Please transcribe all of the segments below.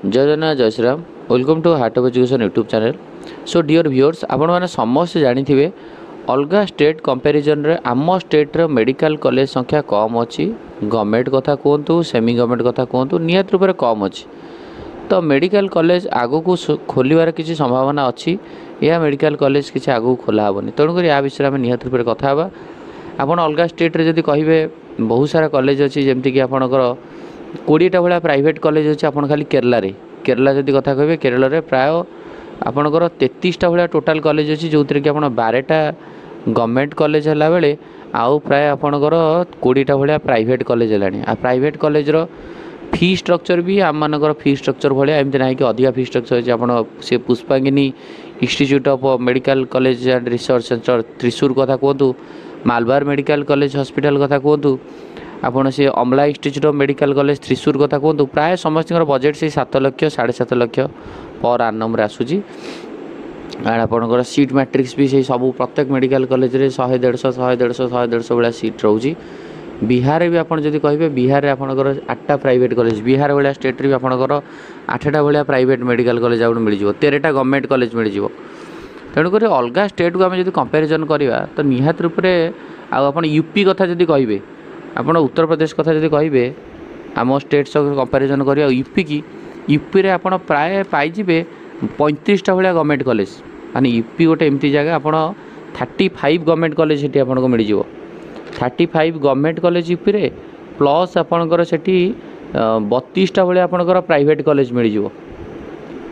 जय जगन्नाथ जय Shri Ram. Welcome to Heart of Education YouTube channel. So dear viewers, आपण मैंने समस्त जानी अलग स्टेट कंपैरिजन रे आम स्टेट रो मेडिकल कॉलेज संख्या कम अच्छी। गवर्नमेंट कथा कहतु सेमी गवर्नमेंट कथा कहतु निहत रूप से कम अच्छी। तो मेडिकल कॉलेज आगु को खोलिबार किसी संभावना अच्छी या मेडिकल कॉलेज किसी आगु खोला हेनी। तेणुकर या विषय में निहत रूप से कथा हाँ। आप अलग स्टेट रे जदि कहे बहुत सारा कॉलेज अच्छी जमती कि आपणकर 20टा भाया प्राइवेट कॉलेज अच्छे। आप खाली केरला जदि कथा कहे केरल में प्राय आपणकर 33टा भाया टोटाल कॉलेज अच्छी जो थी कि आप 12टा गवर्नमेंट कॉलेज है बेले आउ प्राय आपणकर 20टा भाया प्राइवेट कॉलेज है। आ प्राइवेट कॉलेज फी स्ट्रक्चर भी आम मानकर फी स्ट्रक्चर भाया एमती ना कि अधिका फी स्ट्रक्चर अच्छे। आप से Pushpangini institute of medical college and research centre Thrissur कथा कहतु, मालबार मेडिकल कॉलेज हॉस्पिटल कथा कहतु, आपड़ से अमला institute of medical college Thrissur कथा कहतु, प्राय समस्त बजेट से 7 लाख 7.5 लाख पर आनम आसूँ। एंड आपंकर सीट मैट्रिक्स भी से सब प्रत्येक मेडिकल कॉलेज रे 100 150 भाया सीट रोचे। बिहार भी आपड़ जब कहे बिहार में आपंकर 8टा प्राइवेट कॉलेज, बिहार भाया स्टेट भी आपंकर 8टा भाया प्राइवेट मेडिकल कॉलेज आप मिल जाए, 13टा गवर्नमेंट कॉलेज मिल जाए। तेणुक अलग स्टेट को आम जब कंपेरिजन करवा तो निहत रूप से आप यूपी कथा जब कहे आप उत्तर प्रदेश कथा जब कहे आम स्टेट सब कंपेरिजन करवा यूपी की यूपी रे आप प्राय पाइबे 35टा भाया गवर्नमेंट कॉलेज। माने यूपी गोटे एमती जगह आप 35 गवर्नमेंट कॉलेज से आपको मिल जाए। 35 गवर्नमेंट कॉलेज यूपी रे प्लस आपणकर से 32टा भाया आपणकर प्राइवेट कॉलेज मिल जाए।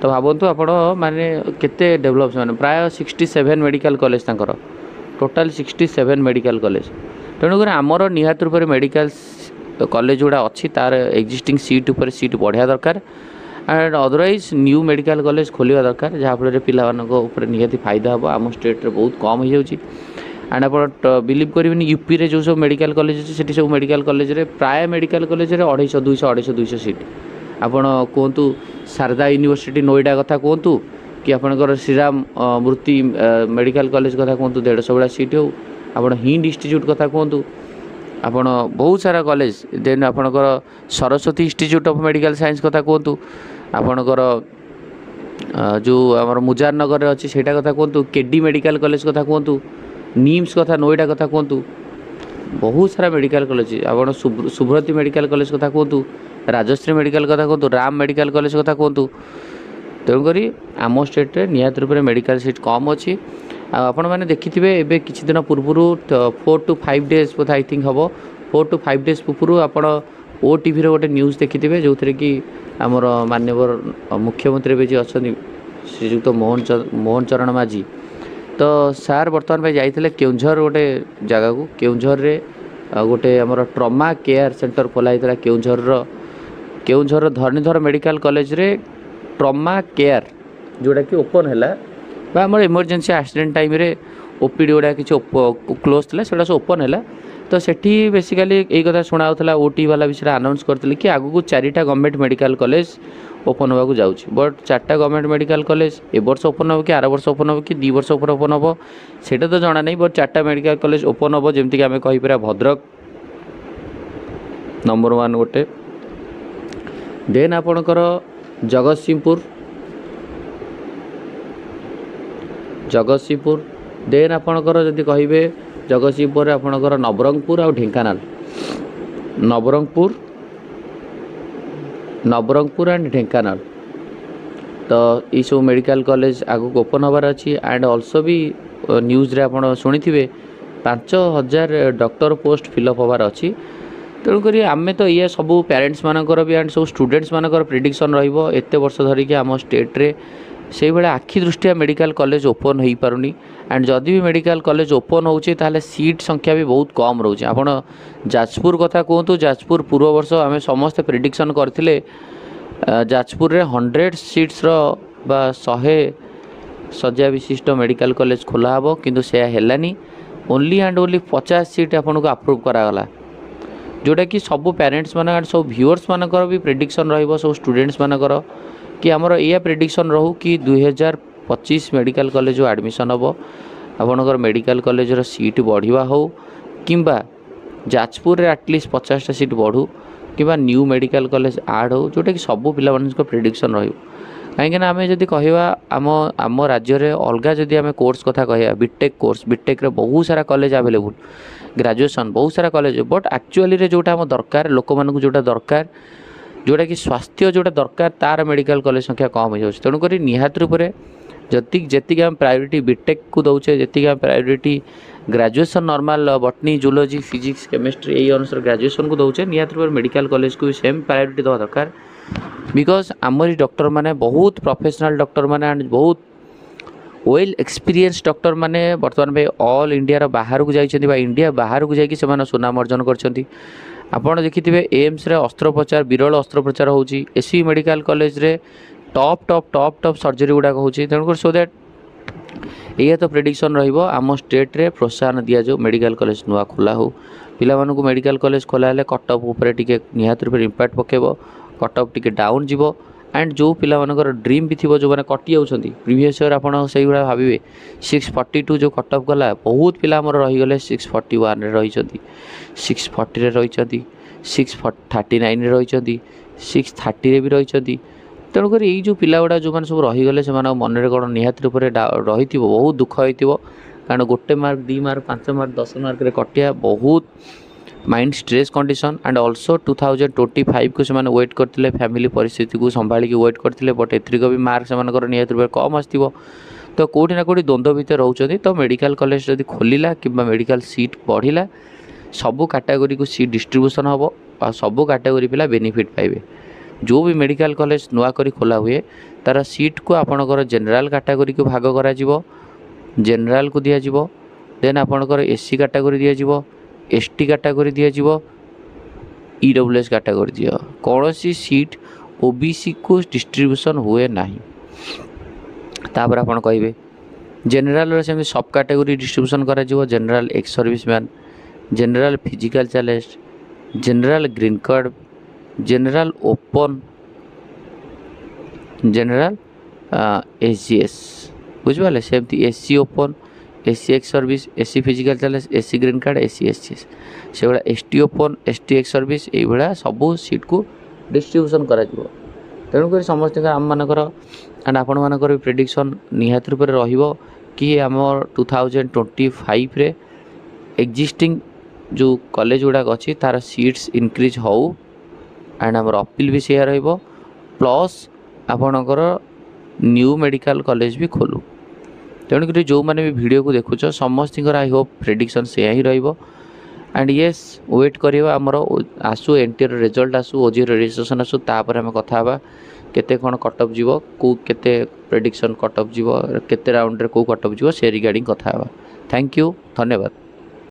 तो भावतु आपण माने केते डेभलप माने प्राय 67 मेडिकल कॉलेज तांकर टोटाल 67 मेडिकल कॉलेज। तेणुकर आमर निहत रूप से मेडिकल कॉलेज गुड़ा अच्छी तार एक्जिस्टिंग सीट उपर सीट बढ़िया दरकार and otherwise new medical college खोलिया दरकार जहाँफल पे निहत फायदा हम। आम स्टेट रे बहुत कम हो जाऊँगी एंड आप बिलीव करेंगे यूपी रे जो सब मेडिकल कॉलेज अच्छे से सब मेडिकल कॉलेज रे प्राय मेडिकल कॉलेज रे 250 सीट। आपण कहतु शारदा यूनिवर्सिटी नोएडा कथा कहतु कि आपणकर श्रीराम मूर्ति मेडिकल कॉलेज कथा कहतु 150 भाया सीट हो। आप हिंद इंस्टीट्यूट कथा कहतु आपण बहुत सारा कॉलेज देन आपणकर Saraswati institute of medical science कथा कहतु आपणकर जो आम मुजार नगर अच्छी से कथा कहतु केडी मेडिकल कॉलेज कथा कहतु निम्स कथा नोएडा कथा कहतु बहुत सारा मेडिकल कॉलेज। आप सुब्रती मेडिकल कॉलेज कथा कहतु राजश्री मेडिकल कथा कहतु राम मेडिकल कॉलेज कथा कहतु। तेणुक आम स्टेट रे निहत रूप से मेडिकल सीट कम अच्छी। आपण मैंने देखिथे एवं किसी दिन पूर्व 4 to 5 days बोध आई थिंक हम 4 to 5 days पूर्व आप OTV गोटे न्यूज़ देखिथे जो थे कि आमर माननीय मुख्यमंत्री भी अच्छा श्रीजुक्त मोहन चरण माझी तो सार बर्तमान भाई जाइए केउंझर गोटे जगह को केउंझर रे गोटे आमर ट्रमा केयर सेंटर खोला होता केउंझर धरणीधर मेडिकल कॉलेज रे ट्रमा केयर जोटा कि ओपन है आम इमरजेंसी एक्सीडेंट टाइम रे ओपीडी गुड़ा कि क्लोज था से ओपन है। तो सेठी बेसिकली यही कथा शुणा ओटी वाला विषय अनाउंस करते कि आगु को 4टा गवर्नमेंट मेडिकल कॉलेज ओपन होगा जाऊँच बट 4टा गवर्नमेंट मेडिकल कॉलेज ए वर्ष ओपन हो कि आर वर्ष ओपन हो कि 2 वर्ष ओपन हम से तो जाना नहीं बट 4टा मेडिकल कॉलेज ओपन हम जमीक आम कहीपर भद्रक नंबर 1 गोटे देन आपणकर जगतसिंहपुर देन आपणकर जदि कहे जगतसिंहपुर आपणकर नवरंगपुर और ढेंकानाल नवरंगपुर एंड ढेंकानाल। तो ये सब मेडिकल कॉलेज आगु ओपन होबार अच्छी एंड ऑल्सो भी न्यूज़ रे आप शुणी 5000 डॉक्टर पोस्ट फिलअप होबार अच्छी। तेणुक आम तो ये सब पेरेंट्स मानकर भी एंड सब स्टूडेंट्स मानकर प्रिडिक्शन रहिबो एते वर्ष धरिकी आम स्टेट रे से भाया आखि दृष्टिया मेडिकल कॉलेज ओपन हो पारुनी एंड जदि भी मेडिकल कॉलेज ओपन होचे ताले सीट संख्या भी बहुत कम रोचे। आपण जाजपुर कथा कहतु जाजपुर पूर्व वर्ष आम समस्त प्रिडिक्शन करथिले जाजपुर रे 100 सीट्स बा 100 शଯ୍ୟା विशिष्ट मेडिकल कॉलेज खोला हबो किंतु से हेलानी ओनली एंड ओनली 50 सीट आपन को अप्रूव करागला जोटा कि सब पेरेंट्स मान एंड सब व्यूअर्स मानकर भी प्रिडिक्शन रहिबो सब स्टूडेंट्स मानकर कि आमर या प्रिडिक्शन रहू कि 2025 मेडिकल कॉलेज एडमिशन हम आपणकर मेडिकल कॉलेज सीट बढ़िया हो किंबा जाजपुर रे एटलिस्ट 50टा सीट बढ़ू कि न्यू मेडिकल कॉलेज आड हो जोटा कि सब पिला प्रेडिक्शन रही कहीं आम जब कह आम राज्य में अलग जदि आम कोर्स कथा कह बीटेक कोर्स बीटेक बहुत सारा कॉलेज अवेलेबल ग्रेजुएशन बहुत सारा कॉलेज बट एक्चुअली जोटा आम दरकार लोक मानक जोटा दरकार जोटा कि स्वास्थ्य जोटा दरकार तार मेडिकल कॉलेज संख्या कम हो जाए तेणुक निहात रूप से जी आम प्रायोरिटी बीटेक को दौचे जी आम priority graduation normal botany zoology physics chemistry यही अनुसार ग्रेजुएशन को दौचे निहात रूप मेडिकल कॉलेज को भी सेम प्रायोरिटी देवा दरकार बिकज आमरी डॉक्टर माने बहुत प्रोफेशनल डॉक्टर माने एंड बहुत वेल एक्सपीरियंस डॉक्टर माने बर्तमान भाई ऑल इंडिया बाहर को जाइए इंडिया बाहर को जाकि सुनाम अर्जन कर आपड़ देखिए एम्स रे अस्त्रोपचार विरल अस्त्रोपचार होची एसवी मेडिकल कॉलेज रे top top top top surgery गुड़ाक होची तेणुकर सो दैट ये तो प्रेडिक्शन रहिबो आम स्टेट रे प्रोत्साहन दिया जो मेडिकल कॉलेज नुआ खोला हो पिला मानकु मेडिकल कॉलेज खोला हेले कटअप ऊपर टिके निहात रूप इंपैक्ट पकेबो कटअप टिके डाउन जीवो एंड जो पिला मानकर ड्रीम भी थी जो मैंने कटि जाउछंती प्रीवियस ईयर आपन सही भाई भाविबे 642 जो कटअप गला बहुत पिला हमर रही गले 641 रे रहिछंती 640 रे रहिछंती 639 रे रहिछंती 630 रे भी रहिछंती तेणुकर यही जो पिला गुड़ा जो मैंने सब रहीगले से मन में कौन निहाती रूप से रही बहुत दुख हो कारण गोटे मार्क 2 मार्क 5 मार्क 10 मार्क रे कटिया बहुत mind stress condition and also 2025 को से वेट करते फैमिली परिस्थिति को संभाली वेट करते बट एथरिक भी मार्क से निहाती रूप कम आसो तो कौटी ना कौटी द्वंद्व भितर रोचे तो मेडिकल कॉलेज जब खोलिला कि मेडिकल सीट बढ़िला सबू कैटेगोरी को सीट डिस्ट्रीब्यूशन हम और सबू कैटेगोरी पिला बेनिफिट पाइबे जो भी मेडिकल कॉलेज नुआ करी खोला हुए तार सीट को आपणकर जनरल कैटेगोरी को भाग करा जनरल को दिया जिवो देन आपणकर एससी कैटेगोरी दिया जिवो एसटी कैटेगोरी दिया जिवो ईडब्ल्यूएस कैटेगोरी दिया कौन सी सीट ओबीसी को डिस्ट्रीब्यूशन हुए नहीं तापर आपन कहिबे जनरल से सब कैटेगोरी डिस्ट्रीब्यूशन करा जिवो general ex serviceman general physical challenge general green card general open general SGS बुझे सेमती SC open SC ex service SC physical challenge SC green card SC SGS से भाया ST open ST ex service ये सबू seat को distribution करा तेणुक समस्त आम मानकर एंड आपण मानकर प्रेडिक्शन निहाती रूप से कि आम 2025 रे एक्जिस्टिंग जो कॉलेज गुड़ाक अच्छी तार सीट्स इनक्रीज हो एंड आम अपील भी से प्लस आपणकर न्यू मेडिकल कॉलेज भी खोलू तेणुक जो मैंने भी वीडियो को देखुच समस्त आई होप प्रेडिक्शन से ही रहिबो एंड येस वेट करिबा हमर आसु एनटीआर रिजल्ट आसु ओजी रजिस्ट्रेशन आसु तापर हम कथा बा केते कोन कटअप जीवो को केते प्रेडिक्शन कटअप जीवो केते राउंड रे को कटअप जीवो से रिगार्डिंग कथा बा थैंक यू धन्यवाद।